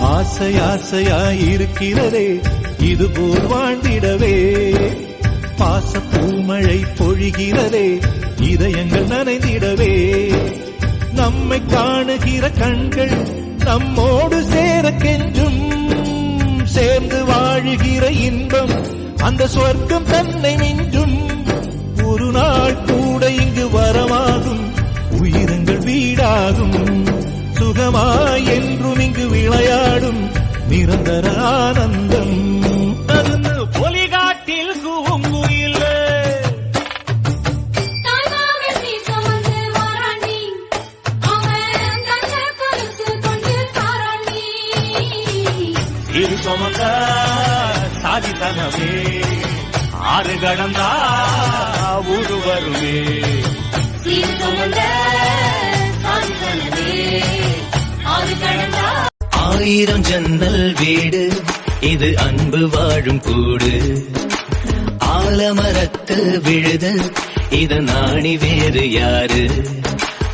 ஆசை ஆசையாயிருக்கிறதே இதுபோல் வாழ்ந்திடவே, பாச பூமழை பொழிகிறதே இதயங்கள் நனைந்திடவே, நம்மை காணுகிற கண்கள் நம்மோடு சேர கெஞ்சும், சேர்ந்து வாழுகிற இன்பம் அந்த சொர்க்கம் தன்னை மிஞ்சும், ஒரு நாள் கூட இங்கு வரமாகும் உயிரங்கள் வீடாகும், சுகமாய் என்றும் இங்கு விளையாடும் நிரந்தர ஆனந்தம். பொலிகாட்டில் கூங்குயில் இரு சுமந்த சாதித்தனமே, ஆறு கடந்தா ஊரு வருமே. ஆயிரம் ஜன்னல் வீடு இது அன்பு வாழும் கூடு, ஆலமரத்து விழுது இது நாணி வேறு யாரு,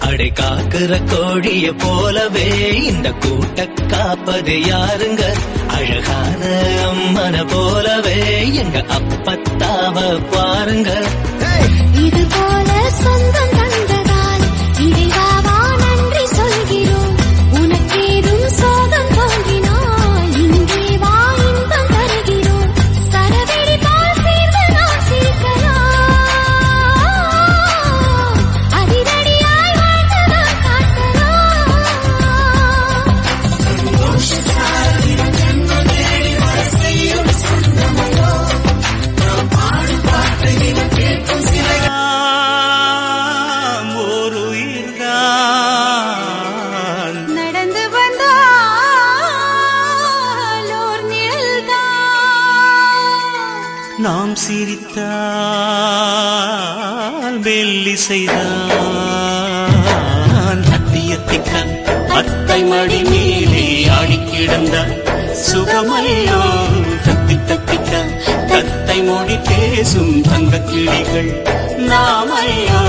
அடை காக்குற கோழிய போலவே இந்த கூட்ட காப்பது யாருங்க, அழகான அம்மன போலவே எங்க அப்பத்தாவ பாருங்க. இது போல சொந்தம் தந்ததால் இறைவாவா நன்றி சொல்கிறோம், உனக்கேதும் சோகம் தோன்றினால் இங்கே வா இன்பம் தருகிறோம், சரவெடி போல் சேர்ந்து நாம் சிரிக்கலாம், அதிரடியாய் வாழ்ந்துதான் காட்டலாம். சந்தோஷசாலிடம் ஜென்மம் தேடி வர செய்யும் சொந்தமோ, நாம் பாடும் வார்த்தைகளை கேட்கும் சிலைகள் ஒரு உயிர்தான் நடந்து வந்தால் ஓர் நிழல்தான், நாம் சிரித்தால் மெல்லிசைதான், அத்தியத்திக்கன் அத்தை மடி மீறி ஆடி கிடந்த சுகமல்லோ, தத்தி தத்திக்க தத்தை மொழி பேசும் தங்க கிளிகள் நாமையோ.